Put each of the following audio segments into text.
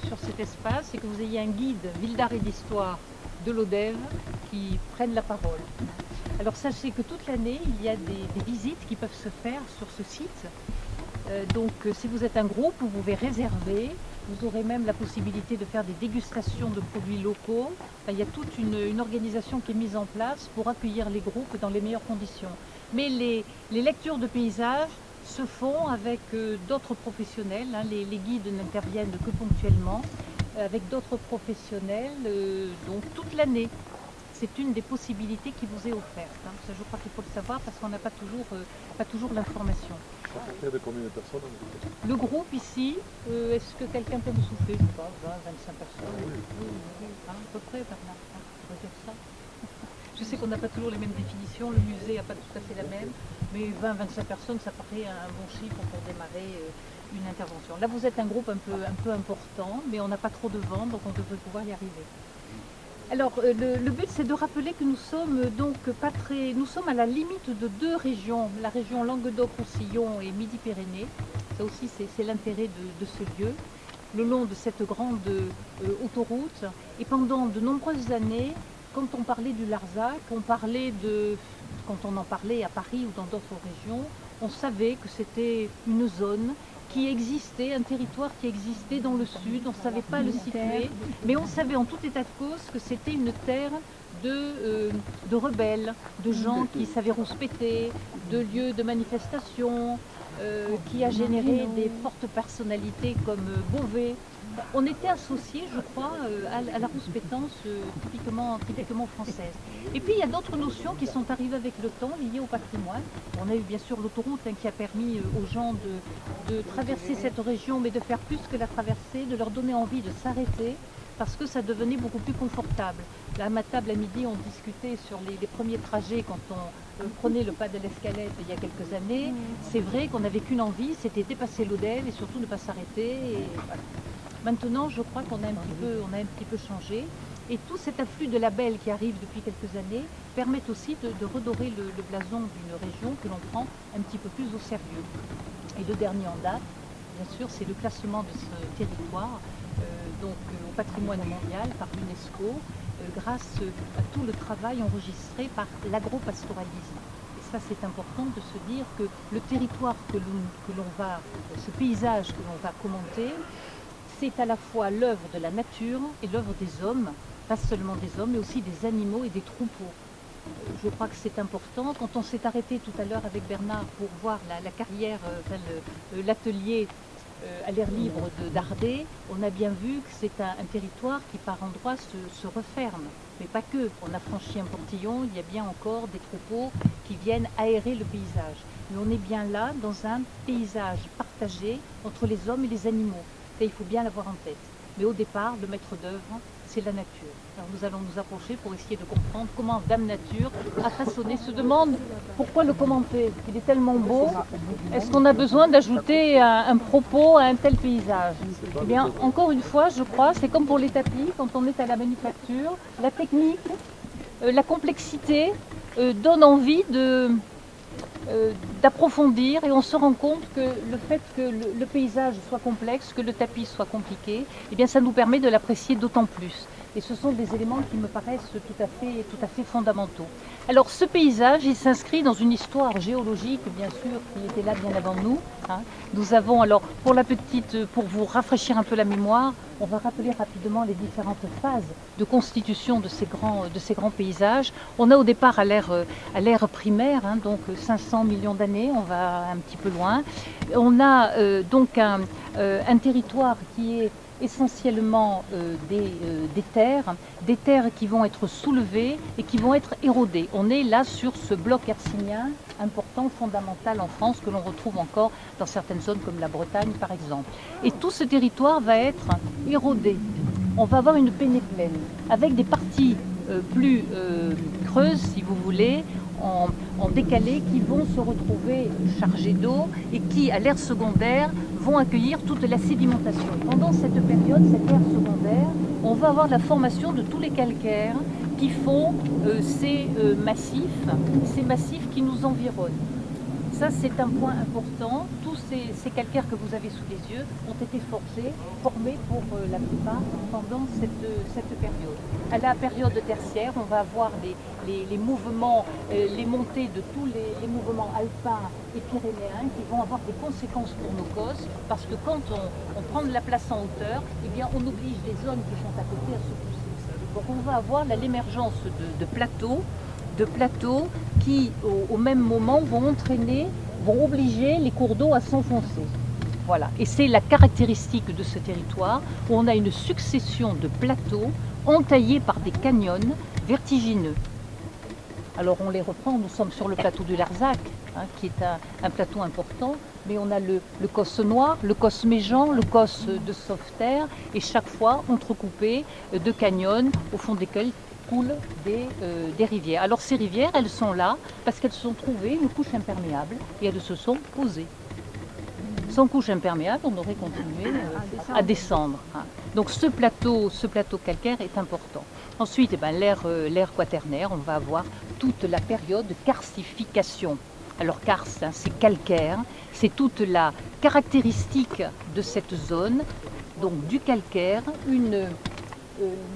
Sur cet espace, c'est que vous ayez un guide ville d'art et d'histoire de l'Odève qui prenne la parole. Alors sachez que toute l'année, il y a des visites qui peuvent se faire sur ce site. Donc si vous êtes un groupe, vous pouvez réserver. Vous aurez même la possibilité de faire des dégustations de produits locaux. Enfin, il y a toute une organisation qui est mise en place pour accueillir les groupes dans les meilleures conditions. Mais les lectures de paysages se font avec d'autres professionnels. Les guides n'interviennent que ponctuellement, avec d'autres professionnels, donc toute l'année. C'est une des possibilités qui vous est offerte. Ça, je crois qu'il faut le savoir parce qu'on n'a pas toujours l'information. À partir de combien de personnes? Le groupe ici, est-ce que quelqu'un peut me souffler? Je ne sais pas, 20, 25 personnes. Oui, à peu près, Bernard, on va dire ça. Je sais qu'on n'a pas toujours les mêmes définitions, le musée n'a pas tout à fait la même, mais 20-25 personnes, ça paraît un bon chiffre pour démarrer une intervention. Là, vous êtes un groupe un peu important, mais on n'a pas trop de vent, donc on devrait pouvoir y arriver. Alors, le but, c'est de rappeler que nous sommes nous sommes à la limite de deux régions, la région Languedoc-Roussillon et Midi-Pyrénées. Ça aussi, c'est l'intérêt de ce lieu, le long de cette grande autoroute. Et pendant de nombreuses années, quand on parlait du Larzac, quand on en parlait à Paris ou dans d'autres régions, on savait que c'était une zone qui existait, un territoire qui existait dans le sud, on ne savait pas le situer, mais on savait en tout état de cause que c'était une terre de rebelles, de gens qui savaient rouspéter, de lieux de manifestation, qui a généré des fortes personnalités comme Beauvais. On était associés, je crois, à la rouspétance typiquement française. Et puis il y a d'autres notions qui sont arrivées avec le temps liées au patrimoine. On a eu bien sûr l'autoroute qui a permis aux gens de traverser cette région, mais de faire plus que la traverser, de leur donner envie de s'arrêter, parce que ça devenait beaucoup plus confortable. Là, à ma table à midi, on discutait sur les premiers trajets quand on prenait le pas de l'Escalette il y a quelques années. C'est vrai qu'on n'avait qu'une envie, c'était dépasser l'Odève et surtout ne pas s'arrêter. Voilà. Maintenant, je crois qu'on a un petit peu changé. Et tout cet afflux de labels qui arrive depuis quelques années permettent aussi de redorer le blason d'une région que l'on prend un petit peu plus au sérieux. Et le dernier en date, bien sûr, c'est le classement de ce territoire au patrimoine mondial par l'UNESCO, grâce à tout le travail enregistré par l'agropastoralisme. Et ça, c'est important de se dire que le territoire ce paysage que l'on va commenter, c'est à la fois l'œuvre de la nature et l'œuvre des hommes, pas seulement des hommes, mais aussi des animaux et des troupeaux. Je crois que c'est important. Quand on s'est arrêté tout à l'heure avec Bernard pour voir la carrière, l'atelier à l'air libre d'Ardé, on a bien vu que c'est un territoire qui par endroits se referme. Mais pas que. On a franchi un portillon, il y a bien encore des troupeaux qui viennent aérer le paysage. Mais on est bien là dans un paysage partagé entre les hommes et les animaux. Et il faut bien l'avoir en tête. Mais au départ, le maître d'œuvre, c'est la nature. Alors nous allons nous approcher pour essayer de comprendre comment Dame Nature a façonné. Se demande pourquoi le commenter. Il est tellement beau. Est-ce qu'on a besoin d'ajouter un propos à un tel paysage? Eh bien, encore une fois, je crois, c'est comme pour les tapis, quand on est à la manufacture, la technique, la complexité donne envie d'approfondir et on se rend compte que le fait que le paysage soit complexe, que le tapis soit compliqué, eh bien ça nous permet de l'apprécier d'autant plus. Et ce sont des éléments qui me paraissent tout à fait fondamentaux. Alors ce paysage, il s'inscrit dans une histoire géologique, bien sûr, qui était là bien avant nous. Nous avons, alors pour vous rafraîchir un peu la mémoire, on va rappeler rapidement les différentes phases de constitution de ces grands paysages. On a au départ à l'ère primaire, donc 500 millions d'années, on va un petit peu loin. On a donc un territoire qui est essentiellement des terres qui vont être soulevées et qui vont être érodées. On est là sur ce bloc hercynien important, fondamental en France, que l'on retrouve encore dans certaines zones comme la Bretagne par exemple. Et tout ce territoire va être érodé. On va avoir une pénéplaine avec des parties plus creuses, si vous voulez, en décalé, qui vont se retrouver chargées d'eau et qui, à l'ère secondaire, vont accueillir toute la sédimentation. Pendant cette période, cette ère secondaire, on va avoir la formation de tous les calcaires qui font ces massifs qui nous environnent. Ça, c'est un point important. Tous ces calcaires que vous avez sous les yeux ont été formés pour la plupart pendant cette période. À la période tertiaire, on va avoir les mouvements, les montées de tous les mouvements alpins et pyrénéens qui vont avoir des conséquences pour nos cosses, parce que quand on prend de la place en hauteur, eh bien, on oblige les zones qui sont à côté à se pousser. Donc on va avoir l'émergence de plateaux qui, au même moment, vont obliger les cours d'eau à s'enfoncer. Voilà. Et c'est la caractéristique de ce territoire où on a une succession de plateaux entaillés par des canyons vertigineux. Alors on les reprend, nous sommes sur le plateau du Larzac, qui est un plateau important, mais on a le Cosse Noir, le Cosse Méjean, le Cosse de Sauveterre, et chaque fois entrecoupé de canyons au fond desquels coulent des rivières. Alors ces rivières, elles sont là parce qu'elles se sont trouvées une couche imperméable et elles se sont posées. Sans couche imperméable, on aurait continué à descendre. Donc ce plateau calcaire est important. Ensuite, l'ère quaternaire, on va avoir toute la période de karstification. Alors karst, c'est calcaire, c'est toute la caractéristique de cette zone, donc du calcaire,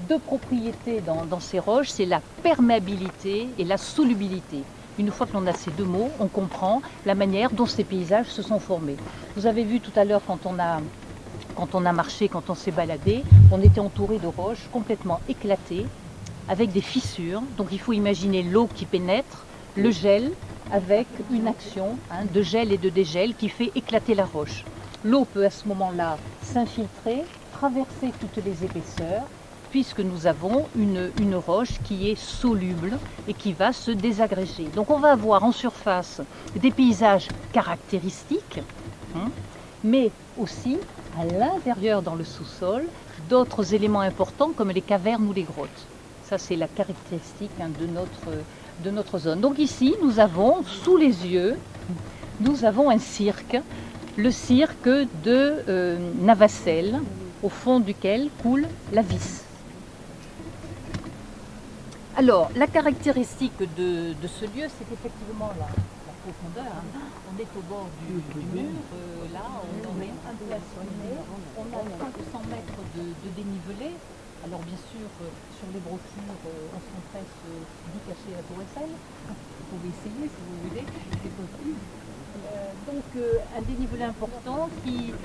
deux propriétés dans ces roches, c'est la perméabilité et la solubilité. Une fois que l'on a ces deux mots, on comprend la manière dont ces paysages se sont formés. Vous avez vu tout à l'heure quand on a marché, quand on s'est baladé, on était entouré de roches complètement éclatées, avec des fissures. Donc il faut imaginer l'eau qui pénètre, le gel, avec une action de gel et de dégel qui fait éclater la roche. L'eau peut à ce moment-là s'infiltrer, traverser toutes les épaisseurs, puisque nous avons une roche qui est soluble et qui va se désagréger. Donc on va avoir en surface des paysages caractéristiques, mais aussi à l'intérieur dans le sous-sol, d'autres éléments importants comme les cavernes ou les grottes. Ça c'est la caractéristique de notre zone. Donc ici nous avons sous les yeux, nous avons un cirque, le cirque de Navacelles, au fond duquel coule la Vis. Alors, la caractéristique de ce lieu, c'est effectivement la profondeur. On est au bord du mur, là, on est un peu assommé, on a 500 mètres de dénivelé. Alors, bien sûr, sur les brochures, on s'empresse d'y cacher la tour Eiffel. Vous pouvez essayer si vous voulez, c'est possible. Donc, un dénivelé important qui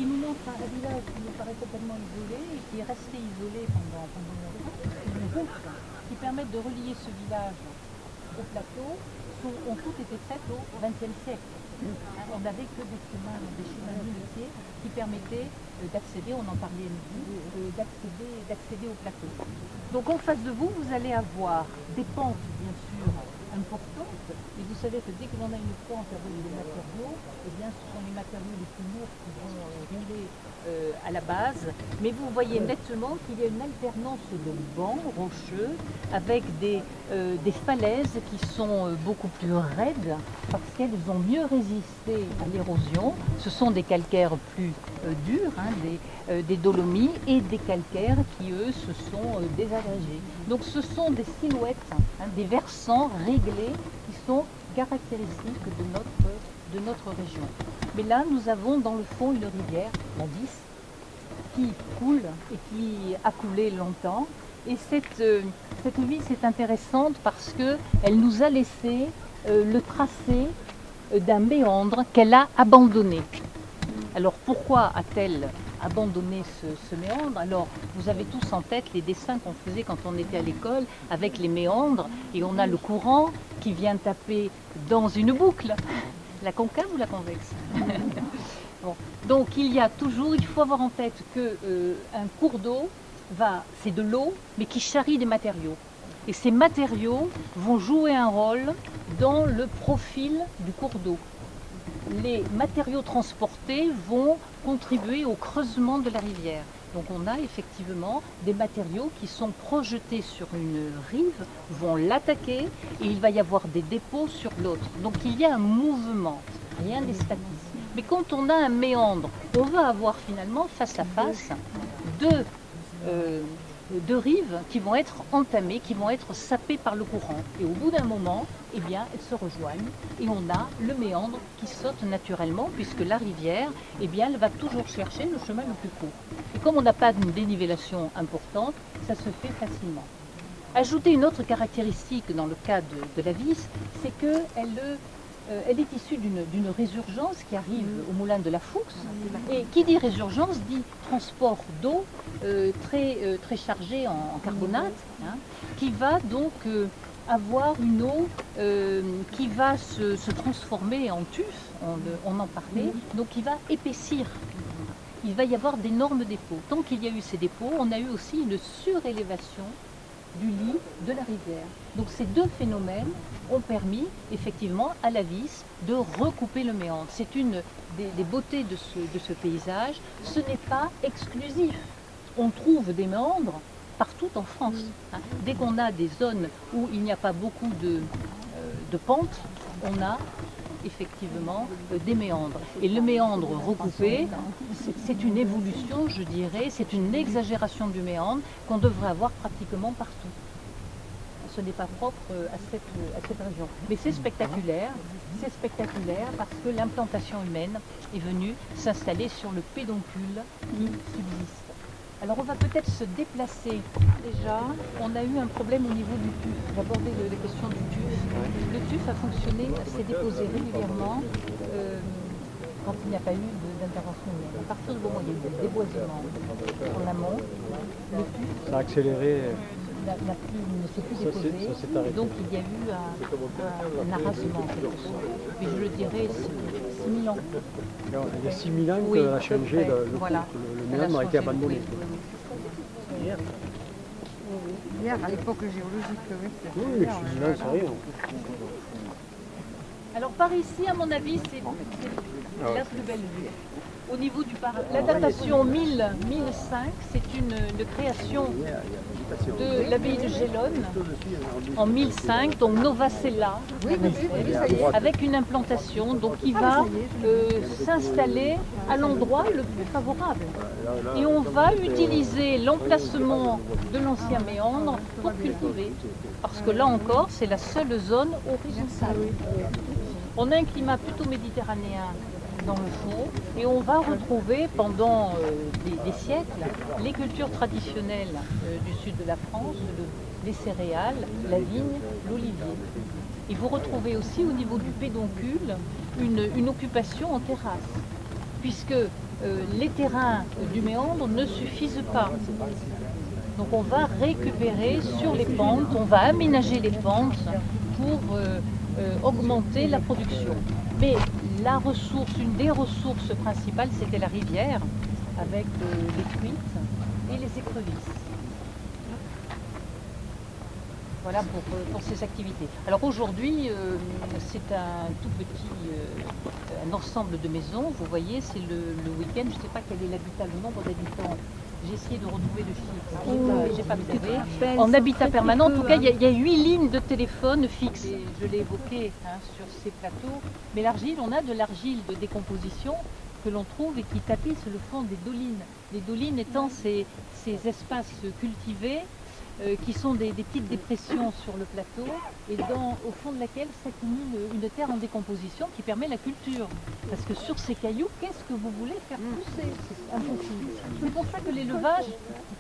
nous montre un village qui nous paraît complètement isolé et qui est resté isolé pendant longtemps. Une route qui permettent de relier ce village au plateau ont toutes été faites au XXe siècle. On n'avait que des chemins minutiers qui permettaient d'accéder, on en parlait d'accéder au plateau. Donc en face de vous, vous allez avoir des pentes bien sûr importantes, et vous savez que dès que l'on a une pente avec des matériaux, eh bien ce sont les matériaux les plus lourds qui vont rouler à la base, mais vous voyez nettement qu'il y a une alternance de bancs rocheux avec des falaises qui sont beaucoup plus raides parce qu'elles ont mieux résisté à l'érosion. Ce sont des calcaires plus durs, des dolomies et des calcaires qui eux se sont désagrégés. Donc ce sont des silhouettes, des versants réglés qui sont caractéristiques de notre région. Mais là, nous avons dans le fond une rivière, la Vis, qui coule et qui a coulé longtemps. Et cette Vis est intéressante parce qu'elle nous a laissé le tracé d'un méandre qu'elle a abandonné. Alors pourquoi a-t-elle abandonné ce méandre? Alors vous avez tous en tête les dessins qu'on faisait quand on était à l'école avec les méandres, et on a le courant qui vient taper dans une boucle. La concave ou la convexe? Bon. Donc il faut avoir en tête qu'un cours d'eau, c'est de l'eau, mais qui charrie des matériaux. Et ces matériaux vont jouer un rôle dans le profil du cours d'eau. Les matériaux transportés vont contribuer au creusement de la rivière. Donc on a effectivement des matériaux qui sont projetés sur une rive, vont l'attaquer, et il va y avoir des dépôts sur l'autre. Donc il y a un mouvement, rien n'est statique. Mais quand on a un méandre, on va avoir finalement face à face de rives qui vont être entamées, qui vont être sapées par le courant. Et au bout d'un moment, eh bien, elles se rejoignent et on a le méandre qui saute naturellement puisque la rivière, eh bien, elle va toujours chercher le chemin le plus court. Et comme on n'a pas d'une dénivellation importante, ça se fait facilement. Ajouter une autre caractéristique dans le cas de la Vis, c'est qu'elle elle est issue d'une résurgence qui arrive au moulin de la Fuchs. Et qui dit résurgence dit transport d'eau très chargée en carbonate, hein, qui va donc avoir une eau qui va se transformer en tuf, on en parlait, donc qui va épaissir. Il va y avoir d'énormes dépôts. Tant qu'il y a eu ces dépôts, on a eu aussi une surélévation du lit de la rivière. Donc ces deux phénomènes ont permis effectivement à la Vis de recouper le méandre. C'est une des beautés de ce paysage. Ce n'est pas exclusif. On trouve des méandres partout en France. Hein. Dès qu'on a des zones où il n'y a pas beaucoup de pentes, on a effectivement des méandres. Et le méandre recoupé, c'est une évolution, je dirais, c'est une exagération du méandre qu'on devrait avoir pratiquement partout. Ce n'est pas propre à cette région. Mais c'est spectaculaire parce que l'implantation humaine est venue s'installer sur le pédoncule qui subsiste. Alors on va peut-être se déplacer. Déjà, on a eu un problème au niveau du tuf. J'abordais les questions du tuf. Le tuf a fonctionné, s'est déposé régulièrement quand il n'y a pas eu d'intervention humaine. À partir du moment où il y a eu des déboisements en amont, le tuf ça a accéléré. ne s'est plus déposé. Donc il y a eu un arrasement en quelque sorte. Mais je le dirais, 6 000 ans. Il y a 6 000 ans Oui, qu'elle a changé, voilà. le méandre a été abandonné. Hier, à l'époque géologique, oui. Oui, mais 6 000 ans, c'est rien. Alors par ici, à mon avis, c'est la plus belle vue. Au niveau du la datation 1005, c'est une création de l'abbaye de Gélone en 1005, donc Novacella, avec une implantation donc, qui va s'installer à l'endroit le plus favorable. Et on va utiliser l'emplacement de l'ancien méandre pour cultiver, parce que là encore, c'est la seule zone horizontale. On a un climat plutôt méditerranéen dans le fond et on va retrouver pendant des siècles les cultures traditionnelles du sud de la France, les céréales, la vigne, l'olivier. Et vous retrouvez aussi au niveau du pédoncule une occupation en terrasse, puisque les terrains du méandre ne suffisent pas. Donc on va récupérer sur les pentes, on va aménager les pentes pour augmenter la production. Mais la ressource, une des ressources principales, c'était la rivière, avec les truites et les écrevisses. Voilà pour ces activités. Alors aujourd'hui, c'est un tout petit un ensemble de maisons. Vous voyez, c'est le week-end. Je ne sais pas quel est l'habitat, le nombre d'habitants. J'ai essayé de retrouver le chiffre. J'ai pas trouvé. En habitat permanent, en tout cas, il y a 8 lignes de téléphone fixes. Et je l'ai évoqué sur ces plateaux. Mais l'argile, on a de l'argile de décomposition que l'on trouve et qui tapisse le fond des dolines. Les dolines étant ces espaces cultivés qui sont des petites dépressions sur le plateau et au fond de laquelle s'accumule une terre en décomposition qui permet la culture. Parce que sur ces cailloux, qu'est-ce que vous voulez faire pousser? C'est impossible. C'est pour ça que l'élevage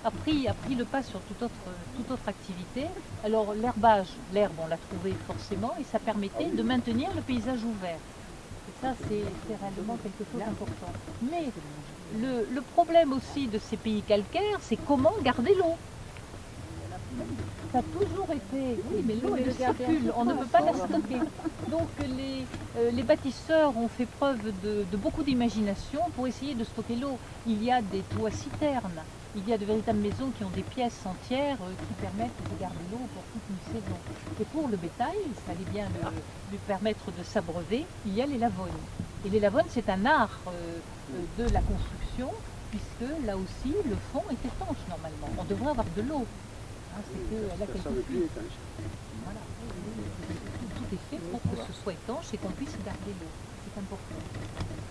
a pris le pas sur toute autre activité. Alors l'herbage, l'herbe on l'a trouvé forcément et ça permettait de maintenir le paysage ouvert. Et ça c'est réellement quelque chose d'important. Mais le problème aussi de ces pays calcaires, c'est comment garder l'eau. Ça a toujours été, oui, mais l'eau elle circule, on ne peut pas la stocker. Donc les bâtisseurs ont fait preuve de beaucoup d'imagination pour essayer de stocker l'eau. Il y a des toits citernes, il y a de véritables maisons qui ont des pièces entières qui permettent de garder l'eau pour toute une saison. Et pour le bétail, ça allait bien lui permettre de s'abreuver, il y a les lavognes. Et les lavognes, c'est un art de la construction, puisque là aussi, le fond est étanche normalement. On devrait avoir de l'eau. C'est qu'elle a quelques puits. Voilà. Tout est fait pour que ce soit étanche et qu'on puisse garder l'eau. C'est important.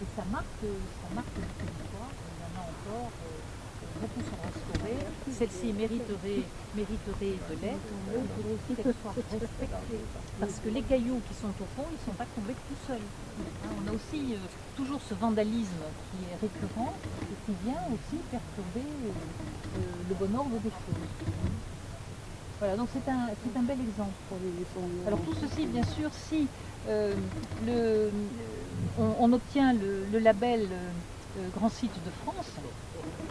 Et ça marque le territoire. Il y en a encore, beaucoup sont restaurés. celle-ci mériterait de l'être, il faudrait aussi qu'elle soit respectée. Parce que les cailloux qui sont au fond, ils ne sont pas tombés tout seuls. Hein, on a aussi toujours ce vandalisme qui est récurrent et qui vient aussi perturber le bon ordre des choses. Voilà, donc c'est un bel exemple. Alors tout ceci, bien sûr, si on obtient le label Grand Site de France,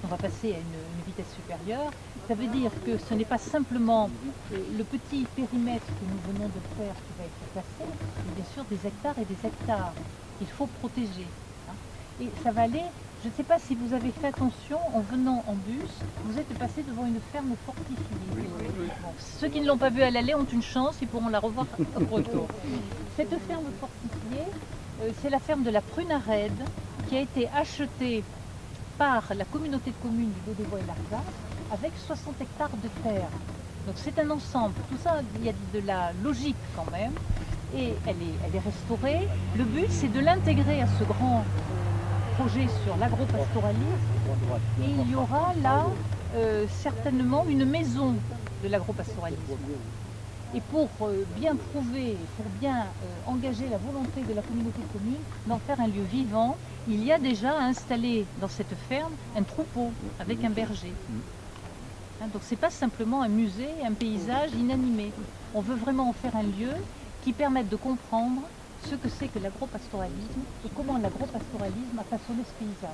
on va passer à une vitesse supérieure, ça veut dire que ce n'est pas simplement le petit périmètre que nous venons de faire qui va être classé, mais bien sûr des hectares et des hectares qu'il faut protéger. Hein. Et ça va aller, je ne sais pas si vous avez fait attention, en venant en bus, vous êtes passé devant une ferme fortifiée. Bon, ceux qui ne l'ont pas vue à l'aller ont une chance, ils pourront la revoir au retour. Cette ferme fortifiée, c'est la ferme de la Prunarède qui a été achetée par la communauté de communes du Dos-des-Bois et l'Argaz avec 60 hectares de terre. Donc c'est un ensemble, tout ça, il y a de la logique quand même, et elle est restaurée. Le but, c'est de l'intégrer à ce grand projet sur l'agropastoralisme, et il y aura là certainement une maison de l'agropastoralisme. Et pour bien prouver, pour bien engager la volonté de la communauté de communes d'en faire un lieu vivant, il y a déjà installé dans cette ferme un troupeau avec un berger. Hein, donc ce n'est pas simplement un musée, un paysage inanimé. On veut vraiment en faire un lieu qui permette de comprendre ce que c'est que l'agropastoralisme et comment l'agropastoralisme a façonné ce paysage.